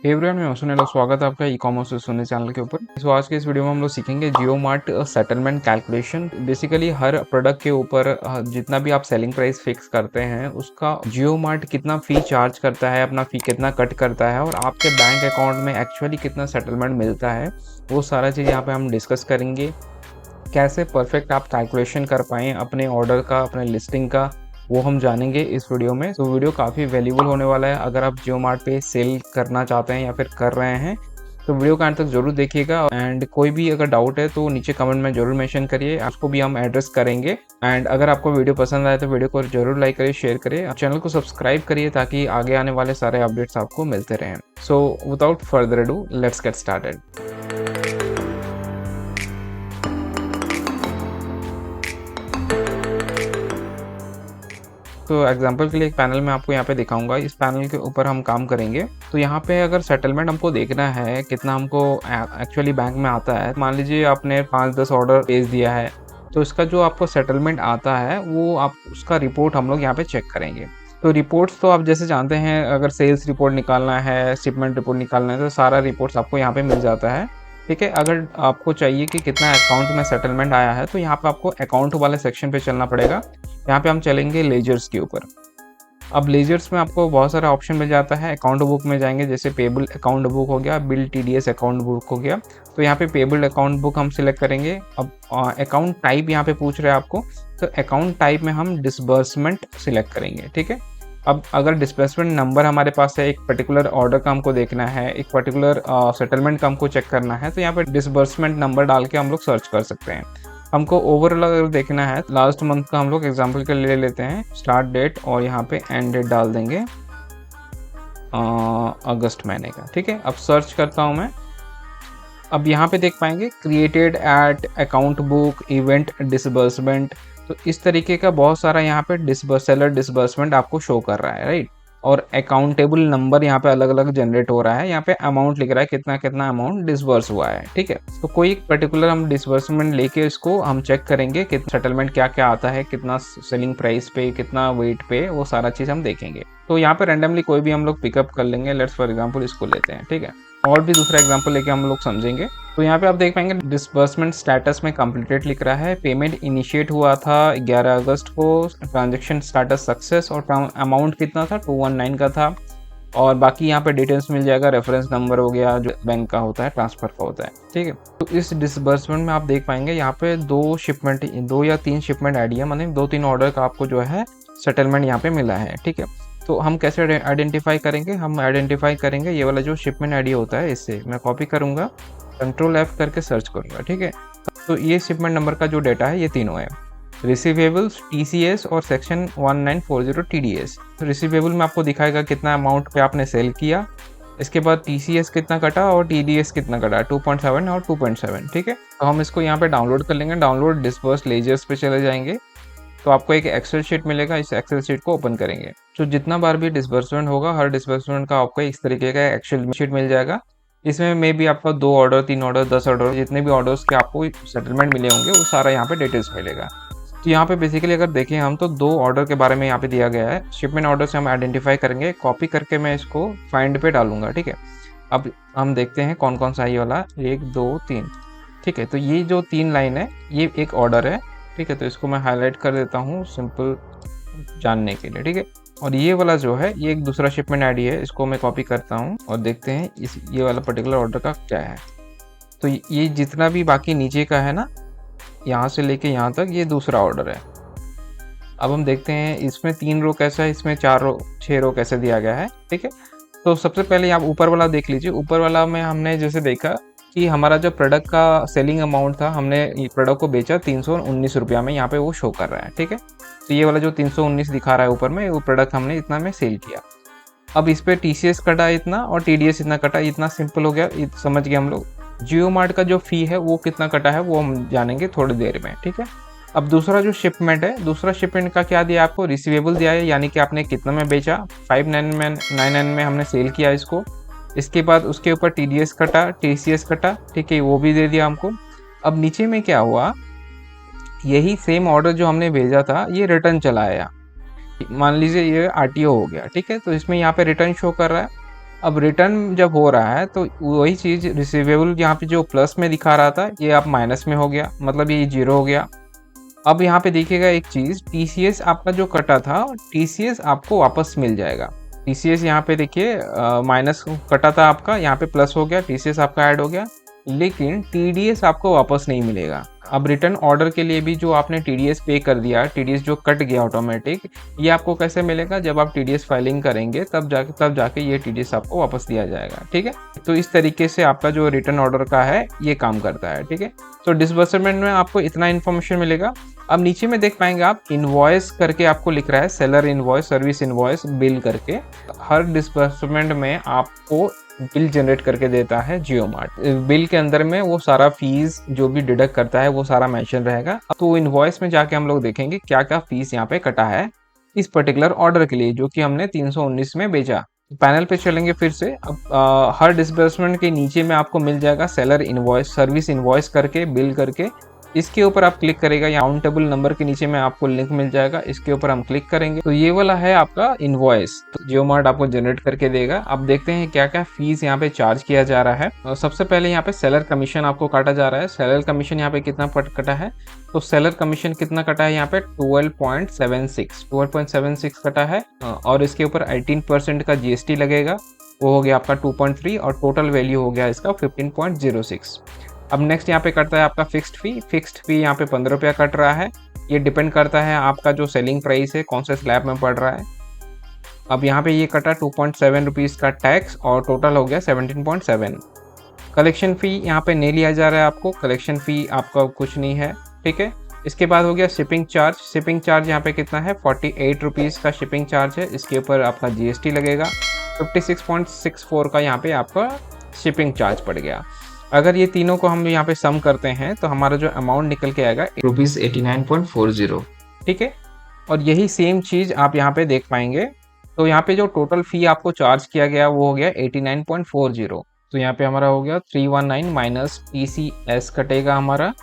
Hey everyone, मैं सुनील और स्वागत है आपका ई कॉमर्स से सुनने चैनल के ऊपर। तो आज के इस वीडियो में हम लोग सीखेंगे जियो मार्ट सेटलमेंट कैलकुलेशन। बेसिकली हर प्रोडक्ट के ऊपर जितना भी आप सेलिंग प्राइस फिक्स करते हैं उसका जियो मार्ट कितना फी चार्ज करता है, अपना फी कितना कट करता है और आपके बैंक अकाउंट में एक्चुअली कितना सेटलमेंट मिलता है, वो सारा चीज़ यहाँ पे हम डिस्कस करेंगे। कैसे परफेक्ट आप कैलकुलेशन कर पाएँ अपने ऑर्डर का, अपने लिस्टिंग का, वो हम जानेंगे इस वीडियो में। तो वीडियो काफ़ी वैल्यूबल होने वाला है। अगर आप जियो मार्ट पे सेल करना चाहते हैं या फिर कर रहे हैं तो वीडियो का अंत तक जरूर देखिएगा। एंड कोई भी अगर डाउट है तो नीचे कमेंट में जरूर मेंशन करिए, उसको भी हम एड्रेस करेंगे। एंड अगर आपको वीडियो पसंद आए तो वीडियो को जरूर लाइक करिए, शेयर करिए, चैनल को सब्सक्राइब करिए ताकि आगे आने वाले सारे अपडेट्स आपको मिलते रहें। So without further ado, let's get started. तो एग्जांपल के लिए एक पैनल में आपको यहाँ पे दिखाऊंगा। इस पैनल के ऊपर हम काम करेंगे। तो यहाँ पे अगर सेटलमेंट हमको देखना है कितना हमको एक्चुअली बैंक में आता है, मान लीजिए आपने 5-10 ऑर्डर भेज दिया है, तो इसका जो आपको सेटलमेंट आता है वो आप उसका रिपोर्ट हम लोग यहाँ पे चेक करेंगे। तो रिपोर्ट्स तो आप जैसे जानते हैं, अगर सेल्स रिपोर्ट निकालना है, शिपमेंट रिपोर्ट निकालना है, तो सारा रिपोर्ट्स आपको यहाँ पे मिल जाता है। ठीक है, अगर आपको चाहिए कि कितना अकाउंट में सेटलमेंट आया है तो यहाँ पे आपको अकाउंट वाले सेक्शन पे चलना पड़ेगा। यहाँ पे हम चलेंगे लेजर्स के ऊपर। अब लेजर्स में आपको बहुत सारा ऑप्शन मिल जाता है। अकाउंट बुक में जाएंगे, जैसे पेबल अकाउंट बुक हो गया, बिल टीडीएस अकाउंट बुक हो गया। तो यहाँ पे पेबल अकाउंट बुक हम सिलेक्ट करेंगे। अब अकाउंट टाइप यहाँ पे पूछ रहे हैं आपको, तो अकाउंट टाइप में हम डिसबर्समेंट सिलेक्ट करेंगे। ठीक है, अब अगर डिस्बर्समेंट नंबर हमारे पास है, एक पर्टिकुलर ऑर्डर का हमको देखना है, एक पर्टिकुलर सेटलमेंट का हमको चेक करना है, तो यहाँ पे डिसबर्समेंट नंबर डाल के हम लोग सर्च कर सकते हैं। हमको ओवरऑल अगर देखना है, लास्ट मंथ का हम लोग एग्जांपल के लिए ले लेते हैं, स्टार्ट डेट और यहाँ पे एंड डेट डाल देंगे अगस्त महीने का। ठीक है, अब सर्च करता हूँ मैं। अब यहाँ पे देख पाएंगे created at account book event disbursement. तो इस तरीके का बहुत सारा यहाँ पे सेलर डिसबर्समेंट आपको शो कर रहा है, राइट। और अकाउंटेबल नंबर यहाँ पे अलग अलग जनरेट हो रहा है। यहाँ पे अमाउंट लिख रहा है कितना कितना अमाउंट डिसबर्स हुआ है। ठीक है, तो कोई एक पर्टिकुलर हम डिसबर्समेंट लेके इसको हम चेक करेंगे कितना सेटलमेंट क्या क्या आता है, कितना सेलिंग प्राइस पे, कितना वेट पे, वो सारा चीज हम देखेंगे। तो यहाँ पे रैंडमली कोई भी हम लोग पिकअप कर लेंगे। लेट्स फॉर एग्जाम्पल इसको लेते हैं। ठीक है, और भी दूसरा एग्जाम्पल लेके हम लोग समझेंगे। तो यहाँ पे आप देख पाएंगे डिसबर्समेंट स्टेटस में कंप्लीटेड लिख रहा है, पेमेंट इनिशिएट हुआ था 11 अगस्त को, ट्रांजैक्शन स्टेटस सक्सेस और अमाउंट कितना था 219 का था। और बाकी यहाँ पे डिटेल्स मिल जाएगा, रेफरेंस नंबर हो गया जो बैंक का होता है, ट्रांसफर का होता है। ठीक है, तो इस डिसबर्समेंट में आप देख पाएंगे यहाँ पे 2 या 3 शिपमेंट आईडी है, मतलब 2-3 ऑर्डर का आपको जो है सेटलमेंट यहाँ पे मिला है। ठीक है, तो हम कैसे आइडेंटिफाई करेंगे, हम आइडेंटिफाई करेंगे ये वाला जो शिपमेंट आईडी होता है, इससे मैं कॉपी करूंगा, कंट्रोल F करके सर्च करूंगा। ठीक है, तो ये शिपमेंट नंबर का जो डेटा है ये तीनों है, रिसीवेबल्स, TCS और सेक्शन 1940 TDS। तो रिसीवेबल में आपको दिखाएगा कितना अमाउंट पे आपने सेल किया, इसके बाद TCS कितना कटा और TDS कितना कटा, 2.7 और 2.7। ठीक है, तो हम इसको यहाँ पे डाउनलोड कर लेंगे। डाउनलोड डिस्बर्स लेजर्स पे चले जाएंगे तो आपको एक एक्सेल शीट मिलेगा। इस एक्सेल शीट को ओपन करेंगे, तो जितना बार भी डिसबर्समेंट होगा हर डिसबर्समेंट का आपको इस तरीके का एक्सेल शीट मिल जाएगा। इसमें मे भी आपका 2 ऑर्डर, 3 ऑर्डर, 10 ऑर्डर, जितने भी ऑर्डर्स के आपको सेटलमेंट मिले होंगे वो सारा यहाँ पे डिटेल्स मिलेगा। तो यहाँ पे बेसिकली अगर देखें हम तो 2 ऑर्डर के बारे में यहाँ पे दिया गया है। शिपमेंट ऑर्डर से हम आइडेंटिफाई करेंगे, कॉपी करके मैं इसको फाइंड पे डालूंगा। ठीक है, अब हम देखते हैं कौन कौन सा ये वाला 1 2 3। ठीक है, तो ये जो 3 लाइन है ये एक ऑर्डर है। ठीक है, तो इसको मैं हाईलाइट कर देता हूँ सिंपल जानने के लिए। ठीक है, और ये वाला जो है ये एक दूसरा शिपमेंट आईडी है, इसको मैं कॉपी करता हूँ और देखते हैं ये वाला पर्टिकुलर ऑर्डर का क्या है। तो ये जितना भी बाकी नीचे का है ना, यहाँ से लेके यहाँ तक, ये दूसरा ऑर्डर है। अब हम देखते हैं इसमें 3 रो कैसा है, इसमें 6 रो कैसे दिया गया है। ठीक है, तो सबसे पहले आप ऊपर वाला देख लीजिए। ऊपर वाला में हमने जैसे देखा कि हमारा जो प्रोडक्ट का सेलिंग अमाउंट था, हमने प्रोडक्ट को बेचा 319 रुपया में, यहाँ पे वो शो कर रहा है। ठीक है, तो ये वाला जो 319 दिखा रहा है ऊपर में, वो प्रोडक्ट हमने इतना में सेल किया। अब इस पे TCS कटा इतना और TDS इतना कटा, इतना सिंपल हो गया, समझ गए हम लोग। जियो मार्ट का जो फी है वो कितना कटा है वो हम जानेंगे थोड़ी देर में। ठीक है, अब दूसरा जो शिपमेंट है, दूसरा शिपमेंट का क्या दिया आपको, रिसीवेबल दिया है, यानी कि आपने कितना में बेचा, 599 में हमने सेल किया इसको। इसके बाद उसके ऊपर TDS कटा, TCS कटा। ठीक है, वो भी दे दिया हमको। अब नीचे में क्या हुआ, यही सेम ऑर्डर जो हमने भेजा था ये रिटर्न चला आया। मान लीजिए ये RTO हो गया। ठीक है, तो इसमें यहाँ पे रिटर्न शो कर रहा है। अब रिटर्न जब हो रहा है तो वही चीज़ रिसीवेबल यहाँ पे जो प्लस में दिखा रहा था ये अब माइनस में हो गया, मतलब ये ज़ीरो हो गया। अब यहाँ पे देखिएगा एक चीज़, टीसीएस आपका जो कटा था, टीसीएस आपको वापस मिल जाएगा। टीसीएस यहाँ पे देखिए माइनस कटा था आपका, यहाँ पे प्लस हो गया, टीसीएस आपका ऐड हो गया, लेकिन टीडीएस आपको वापस नहीं मिलेगा। अब रिटर्न ऑर्डर के लिए भी जो आपने टीडीएस पे कर दिया, टीडीएस जो कट गया ऑटोमेटिक, ये आपको कैसे मिलेगा? जब आप टीडीएस फाइलिंग करेंगे तब जाके ये टीडीएस आपको वापस दिया जाएगा, ठीक है। तो इस तरीके से आपका जो रिटर्न ऑर्डर का है ये काम करता है, ठीक है। तो डिसबर्समेंट में आपको इतना इन्फॉर्मेशन मिलेगा। अब नीचे में देख पाएंगे आप इनवॉइस करके आपको लिख रहा है, seller invoice, service invoice, bill करके। हर डिसबर्समेंट में आपको बिल जनरेट करके देता है जियो मार्ट। बिल के अंदर में वो सारा फीस जो भी डिडक्ट करता है वो सारा मेंशन रहेगा। तो इनवॉइस में जाके हम लोग देखेंगे क्या क्या फीस यहाँ पे कटा है इस पर्टिकुलर ऑर्डर के लिए जो कि हमने 319 में बेचा। पैनल पे चलेंगे फिर से। अब हर डिसबर्समेंट के नीचे में आपको मिल जाएगा सेलर इनवॉइस, सर्विस इनवॉइस करके, बिल करके। इसके ऊपर आप क्लिक करेगा, या काउंटेबल नंबर के नीचे में आपको लिंक मिल जाएगा, इसके ऊपर हम क्लिक करेंगे तो ये वाला है आपका इनवॉइस, तो जियो मार्ट आपको जनरेट करके देगा। अब देखते हैं क्या क्या फीस यहाँ पे चार्ज किया जा रहा है। सबसे पहले यहाँ पे सेलर कमीशन आपको काटा जा रहा है। सेलर कमीशन यहाँ पे कितना कटा है? तो सेलर कमीशन कितना कटा है यहाँ पे? 12.76 कटा है। और इसके ऊपर 18% का जीएसटी लगेगा, वो हो गया आपका 2.3, और टोटल वैल्यू हो गया इसका 15.06। अब नेक्स्ट यहाँ पे कटता है आपका फिक्स्ड फी। फिक्स्ड फी यहाँ पे 15 रुपया कट रहा है। ये डिपेंड करता है आपका जो सेलिंग प्राइस है कौन से स्लैब में पड़ रहा है। अब यहाँ पे ये कटा 2.7 रुपीज़ का टैक्स, और टोटल हो गया 17.7। कलेक्शन फ़ी यहाँ पे नहीं लिया जा रहा है आपको, कलेक्शन फ़ी आपका कुछ नहीं है, ठीक है। इसके बाद हो गया शिपिंग चार्ज। शिपिंग चार्ज यहाँ पे कितना है? 48 रुपीज़ का शिपिंग चार्ज है। इसके ऊपर आपका जीएसटी लगेगा। 56.64 का यहाँ पे आपका शिपिंग चार्ज पड़ गया। अगर ये तीनों को हम यहाँ पे सम करते हैं तो हमारा जो अमाउंट निकल के आएगा ₹89.40, ठीक है। और यही सेम चीज़ आप यहाँ पे देख पाएंगे। तो यहाँ पे जो टोटल फ़ी आपको चार्ज किया गया वो हो गया 89.40। तो यहाँ पे हमारा हो गया 319 माइनस टीसीएस कटेगा हमारा,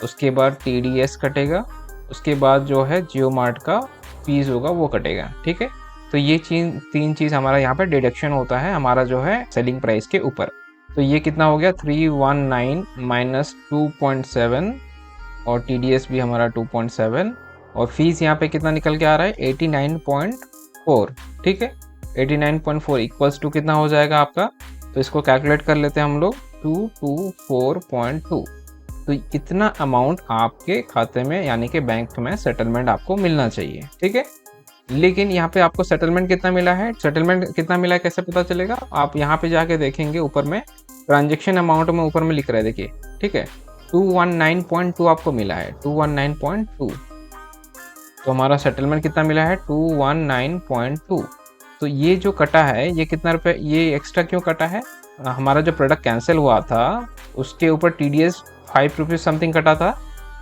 उसके बाद टीडीएस कटेगा, उसके बाद जो है जियो मार्ट का फीस होगा वो कटेगा, ठीक है। तो ये तीन चीज़ हमारा यहाँ पे डिडक्शन होता है हमारा जो है सेलिंग प्राइस के ऊपर। तो ये कितना हो गया? 319 माइनस 2.7, और टीडीएस भी हमारा 2.7, और फीस यहाँ पे कितना निकल के आ रहा है? 89.4, ठीक है। 89.4 इक्वल्स टू कितना हो जाएगा आपका? तो इसको कैलकुलेट कर लेते हैं हम लोग, 224.2। तो इतना अमाउंट आपके खाते में यानी कि बैंक में सेटलमेंट आपको मिलना चाहिए, ठीक है। लेकिन यहाँ पे आपको सेटलमेंट कितना मिला है? सेटलमेंट कितना मिला है कैसे पता चलेगा? आप यहाँ पे जाके देखेंगे ऊपर में ट्रांजैक्शन अमाउंट में ऊपर में लिख रहा है, देखिए, ठीक है। 219.2 आपको मिला है, 219.2। तो हमारा सेटलमेंट कितना मिला है? 219.2। तो ये जो कटा है ये कितना रुपये, ये एक्स्ट्रा क्यों कटा है? हमारा जो प्रोडक्ट कैंसिल हुआ था उसके ऊपर टीडीएस 5 रुपीज़ समथिंग कटा था,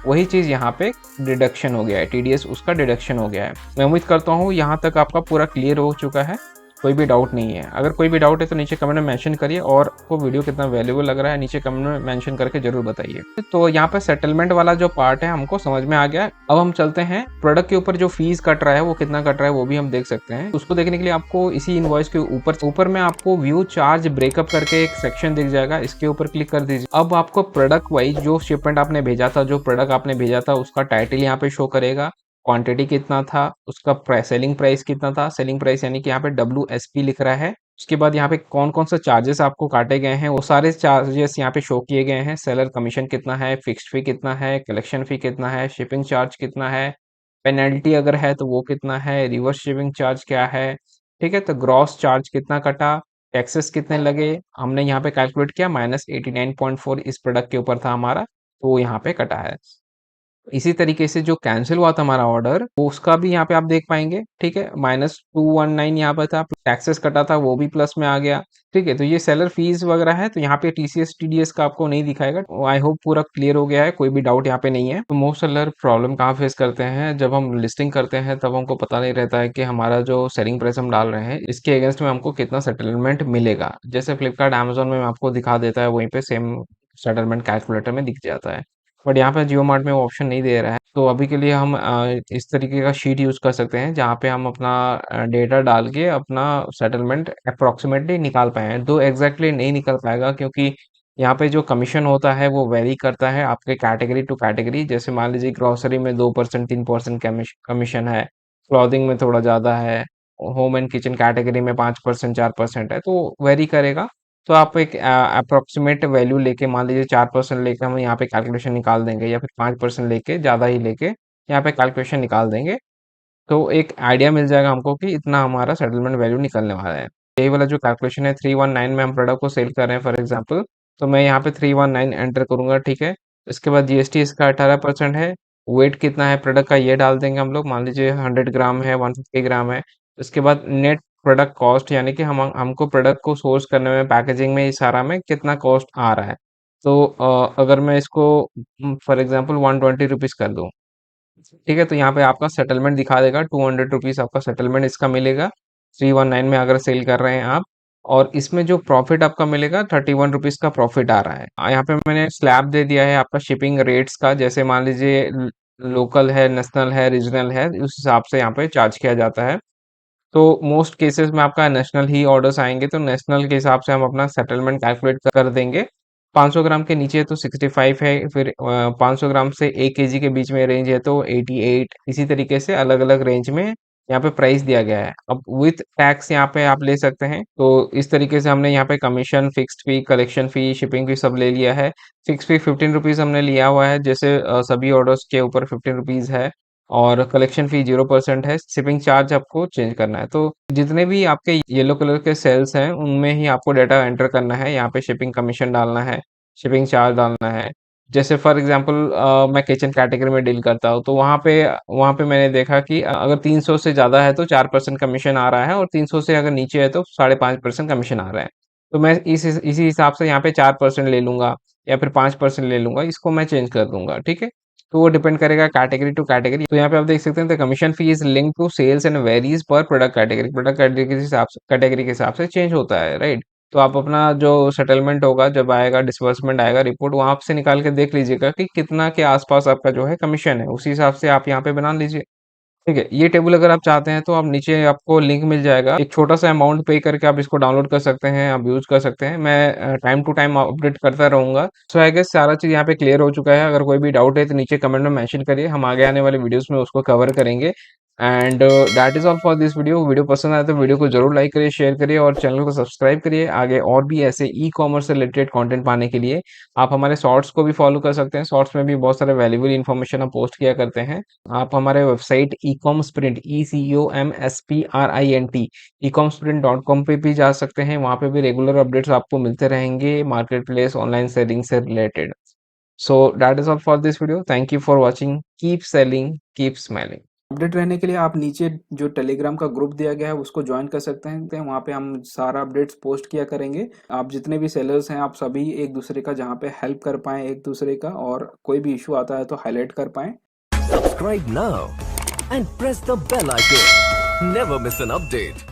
वही चीज़ यहाँ पे डिडक्शन हो गया है, टीडीएस उसका डिडक्शन हो गया है। मैं उम्मीद करता हूँ यहाँ तक आपका पूरा क्लियर हो चुका है, कोई भी डाउट नहीं है। अगर कोई भी डाउट है तो नीचे कमेंट में मेंशन करिए, और आपको वीडियो कितना वैल्यूबल लग रहा है नीचे कमेंट में मेंशन करके जरूर बताइए। तो यहाँ पे सेटलमेंट वाला जो पार्ट है हमको समझ में आ गया। अब हम चलते हैं प्रोडक्ट के ऊपर जो फीस कट रहा है वो कितना कट रहा है वो भी हम देख सकते हैं। उसको देखने के लिए आपको इसी इनवॉइस के ऊपर में आपको व्यू चार्ज ब्रेकअप करके एक सेक्शन दिख जाएगा, इसके ऊपर क्लिक कर दीजिए। अब आपको प्रोडक्ट वाइज जो शिपमेंट आपने भेजा था, जो प्रोडक्ट आपने भेजा था उसका टाइटल यहाँ पे शो करेगा, क्वांटिटी कितना था, उसका सेलिंग प्राइस कितना था, सेलिंग प्राइस यानी कि यहाँ पे WSP लिख रहा है। उसके बाद यहाँ पे कौन कौन सा चार्जेस आपको काटे गए हैं वो सारे चार्जेस यहाँ पे शो किए गए हैं। सेलर कमीशन कितना है, फिक्स्ड फी कितना है, कलेक्शन फी कितना है, शिपिंग चार्ज कितना है, पेनल्टी अगर है तो वो कितना है, रिवर्स शिपिंग चार्ज क्या है, ठीक है। तो ग्रॉस चार्ज कितना कटा, टैक्सेस कितने लगे, हमने यहाँ पे कैलकुलेट किया, -89.4 इस प्रोडक्ट के ऊपर था हमारा, तो यहाँ पे कटा है। इसी तरीके से जो कैंसिल हुआ था हमारा ऑर्डर वो उसका भी यहाँ पे आप देख पाएंगे, ठीक है। -219 यहाँ पर था, टैक्सेस कटा था वो भी प्लस में आ गया, ठीक है। तो ये सेलर फीस वगैरह है, तो यहाँ पे टीसीएस टीडीएस का आपको नहीं दिखाएगा। आई होप पूरा क्लियर हो गया है, कोई भी डाउट यहाँ पे नहीं है। तो मोस्ट सेलर प्रॉब्लम कहाँ फेस करते हैं, जब हम लिस्टिंग करते हैं तब हमको पता नहीं रहता है कि हमारा जो सेलिंग प्राइस हम डाल रहे हैं इसके अगेंस्ट में हमको कितना सेटलमेंट मिलेगा। जैसे फ्लिपकार्ट अमेजोन में आपको दिखा देता है, वहीं पे सेम सेटलमेंट कैलकुलेटर में दिख जाता है। बट यहाँ पे जियो मार्ट में वो ऑप्शन नहीं दे रहा है। तो अभी के लिए हम इस तरीके का शीट यूज़ कर सकते हैं जहाँ पे हम अपना डेटा डाल के अपना सेटलमेंट अप्रॉक्सीमेटली निकाल पाएँ। दो एग्ज़ैक्टली नहीं निकल पाएगा क्योंकि यहाँ पे जो कमीशन होता है वो वेरी करता है आपके कैटेगरी टू कैटेगरी। जैसे मान लीजिए ग्रोसरी में 2% 3% कमीशन है, क्लॉथिंग में थोड़ा ज़्यादा है, होम एंड किचन कैटेगरी में 5% 4% है, तो वेरी करेगा। तो आप एक अप्रोक्सीमेट वैल्यू लेके मान लीजिए 4% लेके हम यहाँ पे कैलकुलेशन निकाल देंगे या फिर 5% लेके ज़्यादा ही लेके यहाँ पे कैलकुलेशन निकाल देंगे। तो एक आइडिया मिल जाएगा हमको कि इतना हमारा सेटलमेंट वैल्यू निकलने वाला है। यही वाला जो कैलकुलेशन है 319 में हम प्रोडक्ट को सेल कर रहे हैं फॉर एग्जांपल, तो मैं यहाँ पे 319 एंटर करूँगा, ठीक है। इसके बाद जीएसटी इसका 18% है। वेट कितना है प्रोडक्ट का ये डाल देंगे हम लोग, मान लीजिए 100 ग्राम है, 150 ग्राम है। उसके बाद नेट प्रोडक्ट कॉस्ट यानी कि हम हमको प्रोडक्ट को सोर्स करने में, पैकेजिंग में, इस सारा में कितना कॉस्ट आ रहा है। तो अगर मैं इसको फॉर एग्जांपल 120 रुपीज़ कर दूँ, ठीक है, तो यहाँ पे आपका सेटलमेंट दिखा देगा 200 रुपीज़ आपका सेटलमेंट इसका मिलेगा 319 में अगर सेल कर रहे हैं आप। और इसमें जो प्रॉफिट आपका मिलेगा 31 रुपीज़ का प्रॉफिट आ रहा है। यहाँ पे मैंने स्लैब दे दिया है आपका शिपिंग रेट्स का, जैसे मान लीजिए लोकल है, नेशनल है, रीजनल है, उस हिसाब से यहाँ पे चार्ज किया जाता है। तो मोस्ट केसेस में आपका नेशनल ही ऑर्डर्स आएंगे, तो नेशनल के हिसाब से हम अपना सेटलमेंट कैलकुलेट कर देंगे। 500 ग्राम के नीचे तो 65 है, फिर 500 ग्राम से 1 केजी के बीच में रेंज है तो 88, इसी तरीके से अलग अलग रेंज में यहाँ पे प्राइस दिया गया है। अब विथ टैक्स यहाँ पे आप ले सकते हैं। तो इस तरीके से हमने यहाँ पे कमीशन, फिक्स्ड फी, कलेक्शन फी, शिपिंग फी सब ले लिया है। फिक्स फी 15 रुपीज़ हमने लिया हुआ है, जैसे सभी ऑर्डर्स के ऊपर 15 रुपीज़ है। और कलेक्शन फी 0% है। शिपिंग चार्ज आपको चेंज करना है। तो जितने भी आपके येलो कलर के सेल्स हैं उनमें ही आपको डाटा एंटर करना है। यहाँ पे शिपिंग कमीशन डालना है, शिपिंग चार्ज डालना है। जैसे फॉर एग्जांपल मैं किचन कैटेगरी में डील करता हूँ, तो वहाँ पे मैंने देखा कि अगर 300 से ज़्यादा है तो 4% कमीशन आ रहा है, और 300 से अगर नीचे है तो 5.5% कमीशन आ रहा है। तो मैं इसी हिसाब से यहाँ पे 4% ले लूंगा या फिर 5% ले लूंगा, इसको मैं चेंज कर दूंगा, ठीक है। तो वो डिपेंड करेगा कैटेगरी टू कैटेगरी। तो यहाँ पे आप देख सकते हैं the commission fee is link to sales and varies per product category. Product category के हिसाब से चेंज होता है, राइट। तो आप अपना जो सेटलमेंट होगा, जब आएगा डिसबर्समेंट आएगा रिपोर्ट, वहां से निकाल के देख लीजिएगा कि कितना के आसपास आपका जो है कमीशन है, उसी हिसाब से आप यहाँ पे बना लीजिए। ठीक है, ये टेबल अगर आप चाहते हैं तो आप नीचे आपको लिंक मिल जाएगा, एक छोटा सा अमाउंट पे करके आप इसको डाउनलोड कर सकते हैं, आप यूज कर सकते हैं। मैं टाइम टू टाइम अपडेट करता रहूंगा। सो आई गेस सारा चीज यहाँ पे क्लियर हो चुका है। अगर कोई भी डाउट है तो नीचे कमेंट में मेंशन करिए, हम आगे आने वाले वीडियोस में उसको कवर करेंगे। And that is all for this video. Video पसंद आए तो वीडियो को जरूर लाइक करिए, शेयर करिए और चैनल को सब्सक्राइब करिए। आगे और भी ऐसे ई कॉमर्स से रिलेटेड कंटेंट पाने के लिए आप हमारे शॉर्ट्स को भी फॉलो कर सकते हैं। शॉर्ट्स में भी बहुत सारे वैल्यूबल इन्फॉर्मेशन हम पोस्ट किया करते हैं। आप हमारे website ecom sprint ECOMSPRINT ecomsprint.com पे भी जा सकते हैं। वहाँ पे भी रेगुलर अपडेट्स आपको मिलते रहेंगे मार्केट प्लेस ऑनलाइन सेलिंग से related. So that is all for this video. Thank you for watching. Keep selling, keep smiling. Update रहने के लिए आप नीचे जो टेलीग्राम का ग्रुप दिया गया है उसको ज्वाइन कर सकते हैं। वहाँ पे हम सारा अपडेट्स पोस्ट किया करेंगे। आप जितने भी सेलर्स हैं आप सभी एक दूसरे का जहाँ पे हेल्प कर पाएं एक दूसरे का, और कोई भी इशू आता है तो हाईलाइट कर पाएं। Subscribe now and press the bell icon. Never miss an update.